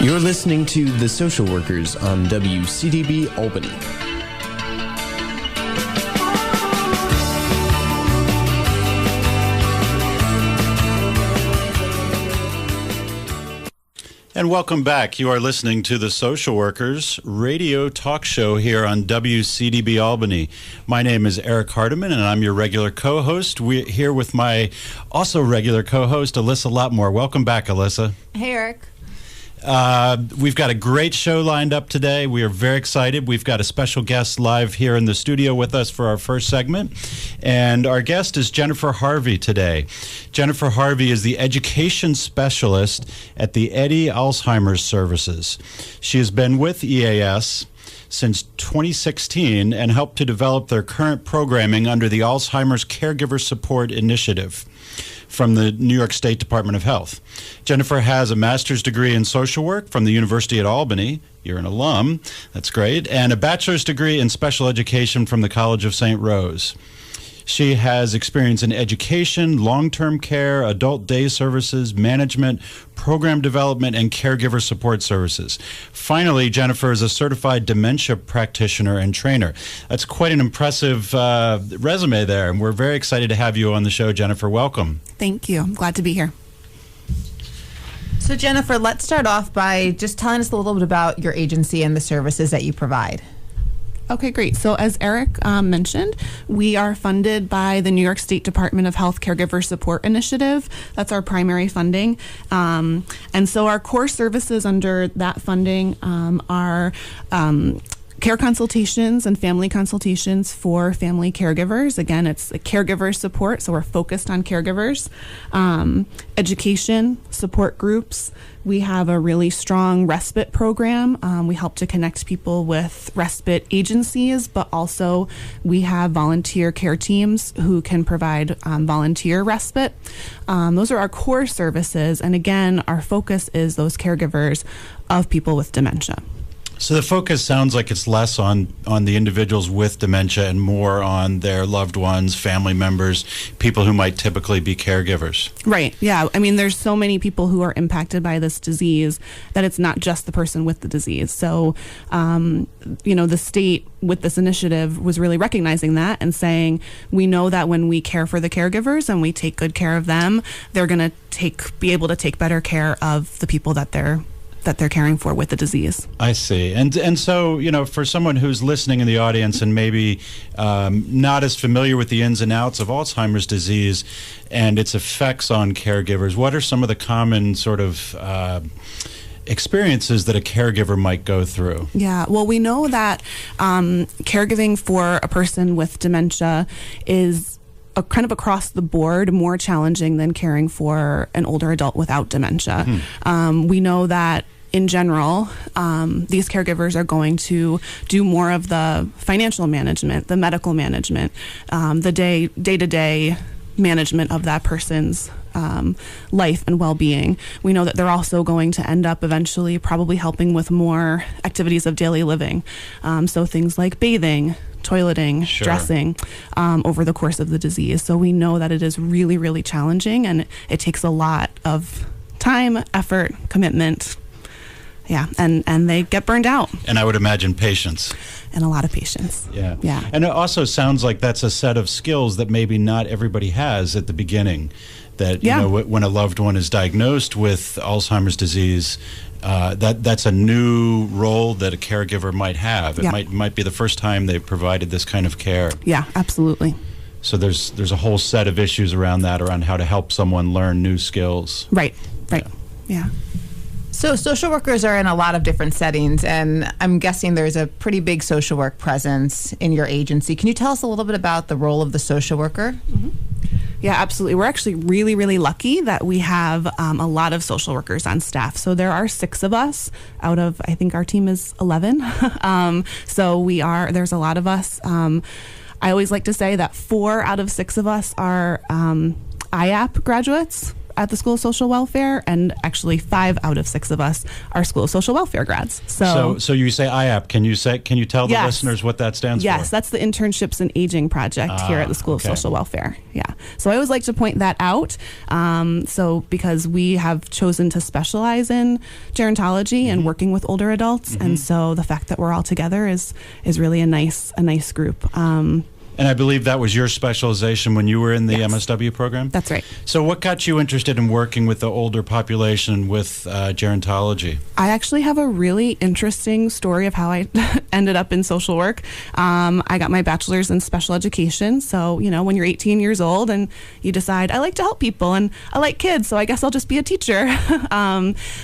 You're listening to The Social Workers on WCDB Albany. And welcome back. You are listening to the Social Workers radio talk show here on WCDB Albany. My name is Eric Hardiman, and I'm your regular co-host. We're here with my also regular co-host, Alyssa Lotmore. Welcome back, Alyssa. Hey, Eric. We've got a great show lined up today. We are very excited. We've got a special guest live here in the studio with us for our first segment. And our guest is Jennifer Harvey today. Jennifer Harvey is the education specialist at the Eddy Alzheimer's Services. She has been with EAS since 2016 and helped to develop their current programming under the Alzheimer's Caregiver Support Initiative from the New York State Department of Health. Jennifer has a master's degree in social work from the University at Albany. You're an alum. That's great. And a bachelor's degree in special education from the College of St. Rose. She has experience in education, long-term care, adult day services, management, program development, and caregiver support services. Finally, Jennifer is a certified dementia practitioner and trainer. That's quite an impressive resume there, and we're very excited to have you on the show, Jennifer. Welcome. Thank you. I'm glad to be here. So, Jennifer, let's start off by just telling us a little bit about your agency and the services that you provide. Okay, great. So as Eric mentioned, we are funded by the New York State Department of Health Caregiver Support Initiative. That's our primary funding. And so our core services under that funding are care consultations and family consultations for family caregivers. Again, it's a caregiver support, so we're focused on caregivers. Education, support groups. We have a really strong respite program. We help to connect people with respite agencies, but also we have volunteer care teams who can provide volunteer respite. Those are our core services. And again, our focus is those caregivers of people with dementia. So the focus sounds like it's less on the individuals with dementia and more on their loved ones, family members, people who might typically be caregivers. Right. Yeah. I mean, there's so many people who are impacted by this disease that it's not just the person with the disease. So, the state with this initiative was really recognizing that and saying, we know that when we care for the caregivers and we take good care of them, they're going to be able to take better care of the people that they're caring for with the disease. I see. And so, for someone who's listening in the audience and maybe not as familiar with the ins and outs of Alzheimer's disease and its effects on caregivers, what are some of the common sort of experiences that a caregiver might go through? Yeah, well, we know that caregiving for a person with dementia is kind of across the board more challenging than caring for an older adult without dementia. We know that in general, these caregivers are going to do more of the financial management, the medical management, the day-to-day management of that person's life and well-being. We know that they're also going to end up eventually probably helping with more activities of daily living. So things like bathing, toileting, Sure. dressing over the course of the disease. So we know that it is really, really challenging, and it takes a lot of time, effort, commitment. Yeah, and they get burned out. And I would imagine patience. And a lot of patience. Yeah. Yeah. And it also sounds like that's a set of skills that maybe not everybody has at the beginning. That, when a loved one is diagnosed with Alzheimer's disease, that's a new role that a caregiver might have. It might be the first time they've provided this kind of care. Yeah, absolutely. So there's a whole set of issues around that, around how to help someone learn new skills. Right. Yeah. So social workers are in a lot of different settings, and I'm guessing there's a pretty big social work presence in your agency. Can you tell us a little bit about the role of the social worker? Mm-hmm. Yeah, absolutely. We're actually really, really lucky that we have a lot of social workers on staff. So there are 6 of us out of, I think our team is 11. There's a lot of us. I always like to say that 4 out of 6 of us are IAP graduates. at the School of Social Welfare, and actually 5 out of 6 of us are School of Social Welfare grads. So you say IAP. Can you tell the Yes. listeners what that stands for? Yes, that's the Internships in Aging project here at the School of Social Welfare. Yeah. So I always like to point that out. Because we have chosen to specialize in gerontology and working with older adults, and so the fact that we're all together is really a nice group. And I believe that was your specialization when you were in the Yes. MSW program? That's right. So what got you interested in working with the older population with gerontology? I actually have a really interesting story of how I ended up in social work. I got my bachelor's in special education. So, when you're 18 years old and you decide, I like to help people and I like kids, so I guess I'll just be a teacher.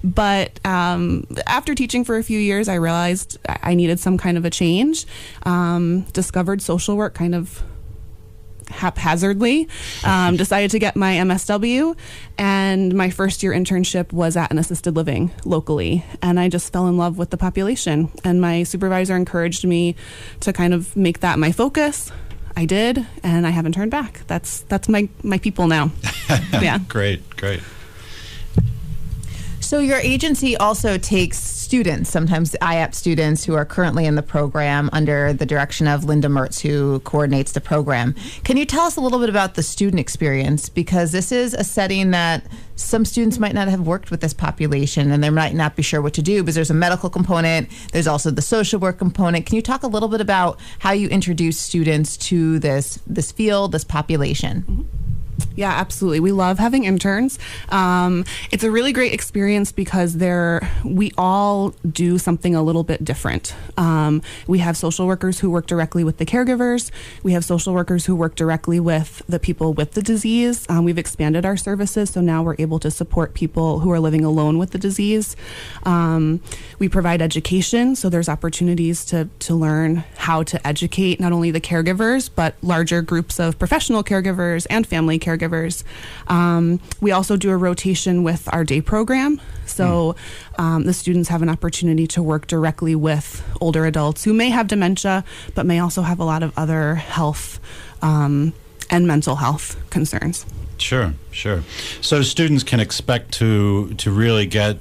But after teaching for a few years, I realized I needed some kind of a change. Discovered social work kind of haphazardly, decided to get my MSW, and my first year internship was at an assisted living locally, and I just fell in love with the population, and my supervisor encouraged me to kind of make that my focus. I did, and I haven't turned back. That's my people now. Yeah. Great. So your agency also takes students, sometimes IAP students who are currently in the program under the direction of Linda Mertz, who coordinates the program. Can you tell us a little bit about the student experience? Because this is a setting that some students might not have worked with this population and they might not be sure what to do, because there's a medical component, there's also the social work component. Can you talk a little bit about how you introduce students to this field, this population? Mm-hmm. Yeah, absolutely. We love having interns. It's a really great experience because we all do something a little bit different. We have social workers who work directly with the caregivers. We have social workers who work directly with the people with the disease. We've expanded our services, so now we're able to support people who are living alone with the disease. We provide education, so there's opportunities to learn how to educate not only the caregivers, but larger groups of professional caregivers and family caregivers. We also do a rotation with our day program. So the students have an opportunity to work directly with older adults who may have dementia, but may also have a lot of other health and mental health concerns. Sure. So students can expect to really get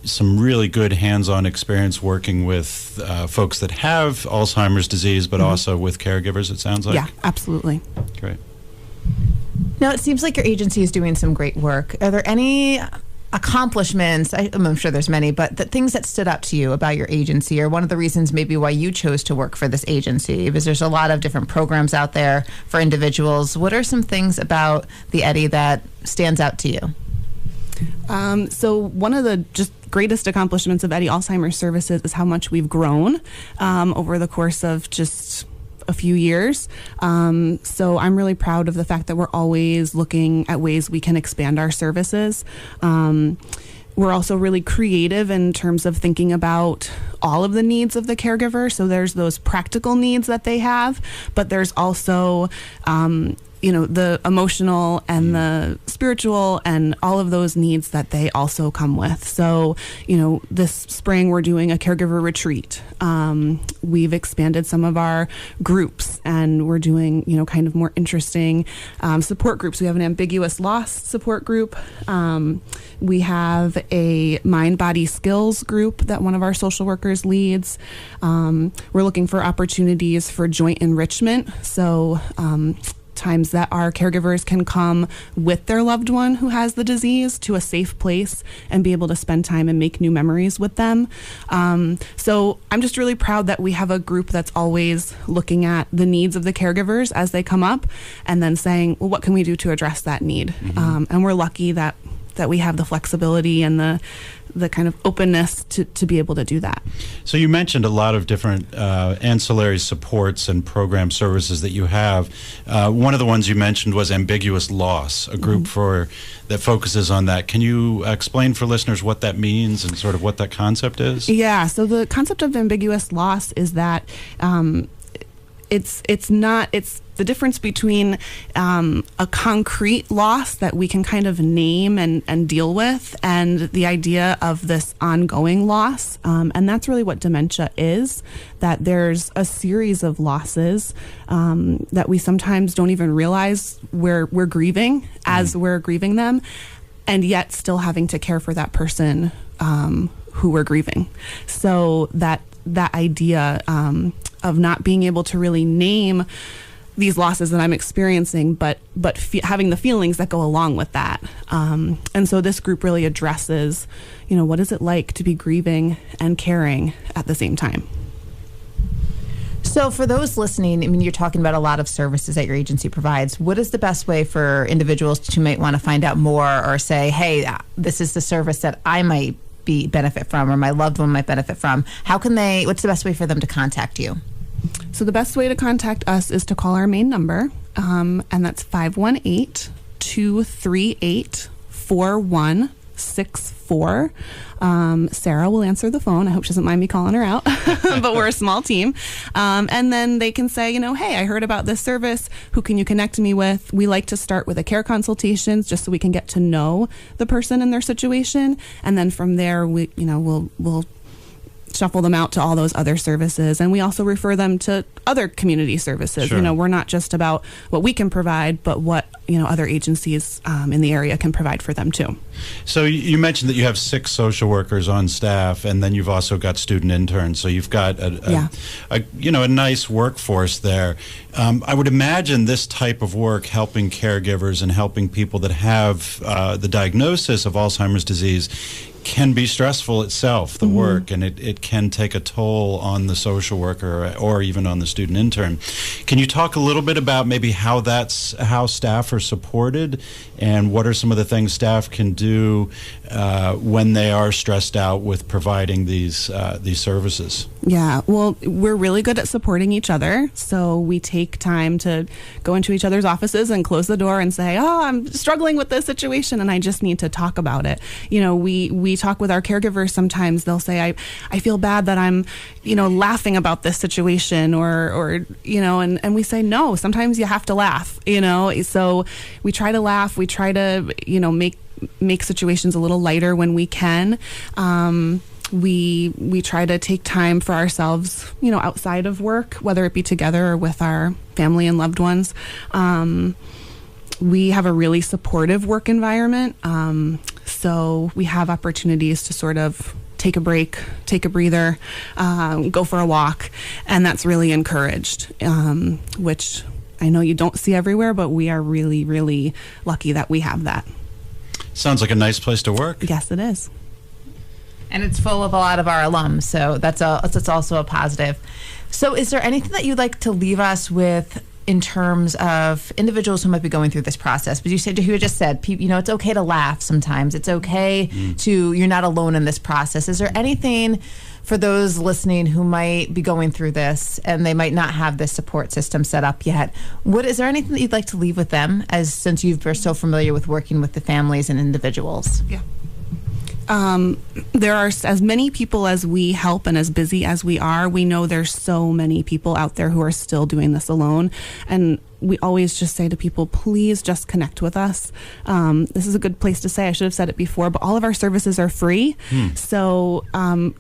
some really good hands-on experience working with folks that have Alzheimer's disease, but also with caregivers, it sounds like? Yeah, absolutely. Great. Now, it seems like your agency is doing some great work. Are there any accomplishments, I'm sure there's many, but the things that stood out to you about your agency, or one of the reasons maybe why you chose to work for this agency? Because there's a lot of different programs out there for individuals. What are some things about the Eddy that stands out to you? So one of the just greatest accomplishments of Eddy Alzheimer's Services is how much we've grown over the course of just a few years. So I'm really proud of the fact that we're always looking at ways we can expand our services. We're also really creative in terms of thinking about all of the needs of the caregiver. So there's those practical needs that they have, but there's also the emotional and the spiritual and all of those needs that they also come with. So, this spring we're doing a caregiver retreat. We've expanded some of our groups and we're doing, kind of more interesting support groups. We have an ambiguous loss support group. We have a mind-body skills group that one of our social workers leads. We're looking for opportunities for joint enrichment. So, times that our caregivers can come with their loved one who has the disease to a safe place and be able to spend time and make new memories with them. So I'm just really proud that we have a group that's always looking at the needs of the caregivers as they come up and then saying, well, what can we do to address that need? And we're lucky that we have the flexibility and the kind of openness to be able to do that. So you mentioned a lot of different ancillary supports and program services that you have. One of the ones you mentioned was ambiguous loss, a group that focuses on that. Can you explain for listeners what that means and sort of what that concept is? Yeah, so the concept of ambiguous loss is that it's the difference between a concrete loss that we can kind of name and deal with, and the idea of this ongoing loss. And that's really what dementia is, that there's a series of losses that we sometimes don't even realize we're grieving as we're grieving them, and yet still having to care for that person who we're grieving. So that idea of not being able to really name these losses that I'm experiencing, but having the feelings that go along with that. And so this group really addresses, what is it like to be grieving and caring at the same time? So for those listening, I mean, you're talking about a lot of services that your agency provides. What is the best way for individuals who might want to find out more or say, hey, this is the service that I might benefit from, or my loved one might benefit from? What's the best way for them to contact you? So the best way to contact us is to call our main number, and that's 518-238-4164. Sarah will answer the phone. I hope she doesn't mind me calling her out, but we're a small team. And then they can say, hey, I heard about this service. Who can you connect me with? We like to start with a care consultation just so we can get to know the person and their situation. And then from there, we'll shuffle them out to all those other services. And we also refer them to other community services. Sure. We're not just about what we can provide, but what, other agencies in the area can provide for them too. So you mentioned that you have 6 social workers on staff, and then you've also got student interns. So you've got a nice workforce there. I would imagine this type of work, helping caregivers and helping people that have the diagnosis of Alzheimer's disease, can be stressful itself, the work, and it can take a toll on the social worker or even on the student intern. Can you talk a little bit about maybe how staff are supported, and what are some of the things staff can do when they are stressed out with providing these services? Yeah, well, we're really good at supporting each other. So we take time to go into each other's offices and close the door and say, I'm struggling with this situation and I just need to talk about it. We talk with our caregivers. Sometimes they'll say, I feel bad that I'm, laughing about this situation or and we say, no, sometimes you have to laugh, So we try to laugh. We try to, make situations a little lighter when we can. We try to take time for ourselves, outside of work, whether it be together or with our family and loved ones. We have a really supportive work environment. So we have opportunities to sort of take a break, take a breather, go for a walk. And that's really encouraged, which I know you don't see everywhere, but we are really, really lucky that we have that. Sounds like a nice place to work. Yes, it is. And it's full of a lot of our alums, so that's also a positive. So is there anything that you'd like to leave us with in terms of individuals who might be going through this process? But you just said, it's okay to laugh sometimes. It's okay you're not alone in this process. Is there anything for those listening who might be going through this and they might not have this support system set up yet? Is there anything that you'd like to leave with them, since you're so familiar with working with the families and individuals? Yeah. There are as many people as we help, and as busy as we are, we know there's so many people out there who are still doing this alone. And we always just say to people, please just connect with us. This is a good place to say, I should have said it before, but all of our services are free. So,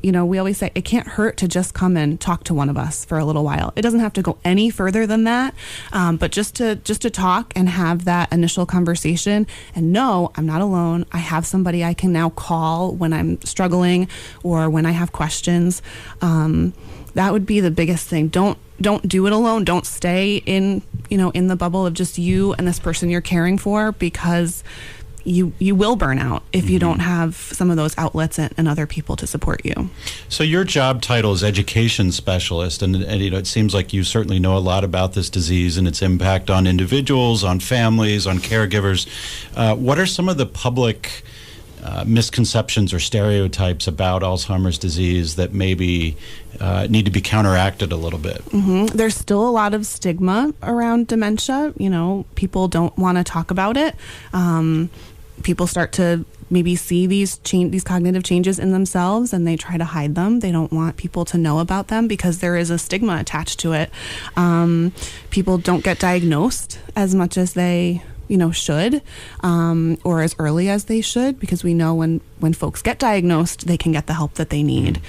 we always say it can't hurt to just come and talk to one of us for a little while. It doesn't have to go any further than that. But just to talk and have that initial conversation and know I'm not alone. I have somebody I can now call when I'm struggling or when I have questions. That would be the biggest thing. Don't do it alone. Don't stay in the bubble of just you and this person you're caring for, because you will burn out if you don't have some of those outlets and other people to support you. So your job title is education specialist, and it seems like you certainly know a lot about this disease and its impact on individuals, on families, on caregivers. What are some of the public misconceptions or stereotypes about Alzheimer's disease that maybe need to be counteracted a little bit? There's still a lot of stigma around dementia. People don't want to talk about it. people start to maybe see these cognitive changes in themselves, and they try to hide them. They don't want people to know about them because there is a stigma attached to it. People don't get diagnosed as much as they should, or as early as they should, because we know when folks get diagnosed, they can get the help that they need.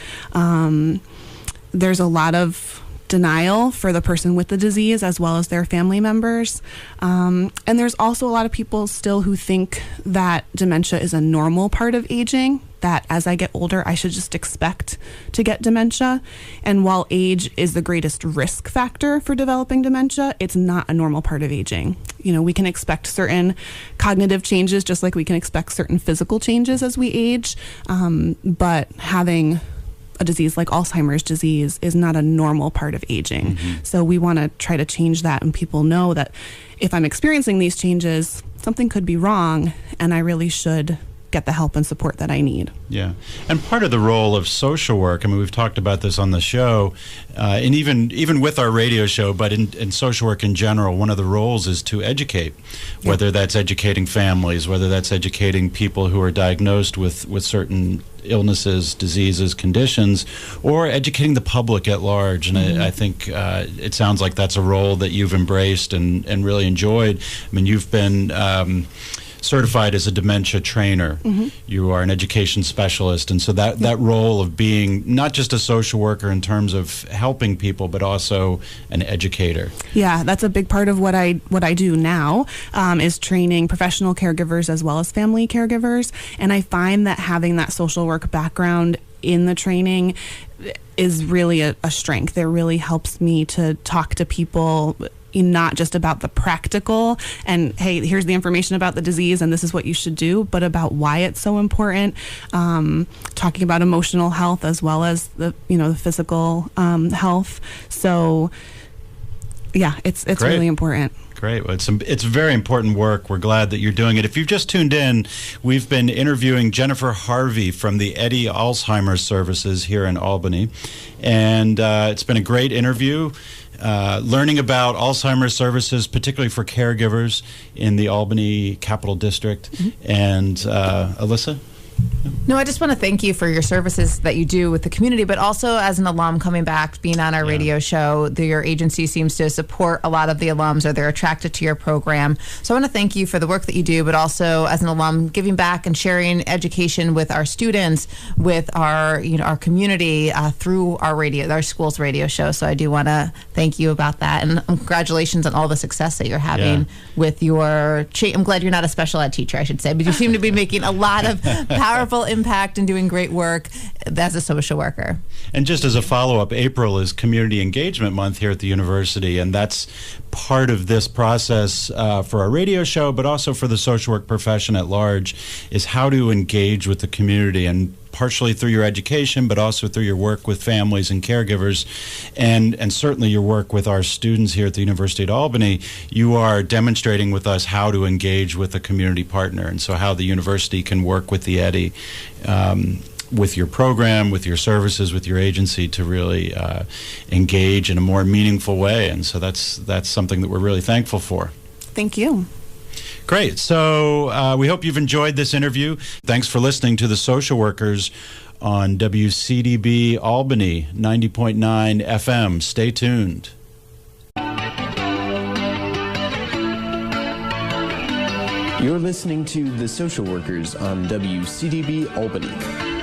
There's a lot of denial for the person with the disease as well as their family members. And there's also a lot of people still who think that dementia is a normal part of aging, that as I get older, I should just expect to get dementia. And while age is the greatest risk factor for developing dementia, it's not a normal part of aging. We can expect certain cognitive changes just like we can expect certain physical changes as we age. But having a disease like Alzheimer's disease is not a normal part of aging. So we want to try to change that, and people know that if I'm experiencing these changes, something could be wrong, and I really should get the help and support that I need. Yeah. And part of the role of social work, I mean, we've talked about this on the show, and even with our radio show, but in social work in general, one of the roles is to educate, whether that's educating families, whether that's educating people who are diagnosed with certain illnesses, diseases, conditions, or educating the public at large. And I think it sounds like that's a role that you've embraced and really enjoyed. I mean, you've been certified as a dementia trainer. You are an education specialist, and so that role of being not just a social worker in terms of helping people, but also an educator. Yeah, that's a big part of what I do now, is training professional caregivers as well as family caregivers. And I find that having that social work background in the training is really a strength. It really helps me to talk to people not just about the practical and, hey, here's the information about the disease and this is what you should do, but about why it's so important. Talking about emotional health as well as the physical health. So yeah, it's really important. Great. Well, it's very important work. We're glad that you're doing it. If you've just tuned in, we've been interviewing Jennifer Harvey from the Eddy Alzheimer's Services here in Albany. And it's been a great interview. Learning about Alzheimer's services, particularly for caregivers in the Albany Capital District. And Alyssa? No, I just want to thank you for your services that you do with the community, but also as an alum coming back, being on our radio show, your agency seems to support a lot of the alums, or they're attracted to your program. So I want to thank you for the work that you do, but also as an alum, giving back and sharing education with our students, with our our community through our school's radio show. So I do want to thank you about that, and congratulations on all the success that you're having with your. I'm glad you're not a special ed teacher, I should say, but you seem to be making a lot of powerful impact and doing great work as a social worker. And just as a follow-up, April is Community Engagement Month here at the university, and that's part of this process for our radio show, but also for the social work profession at large, is how to engage with the community, and partially through your education, but also through your work with families and caregivers, and certainly your work with our students here at the University of Albany. You are demonstrating with us how to engage with a community partner, and so how the university can work with the Eddy, with your program, with your services, with your agency to really engage in a more meaningful way. And so that's something that we're really thankful for. Thank you. Great. So we hope you've enjoyed this interview. Thanks for listening to The Social Workers on WCDB Albany 90.9 FM. Stay tuned. You're listening to The Social Workers on WCDB Albany.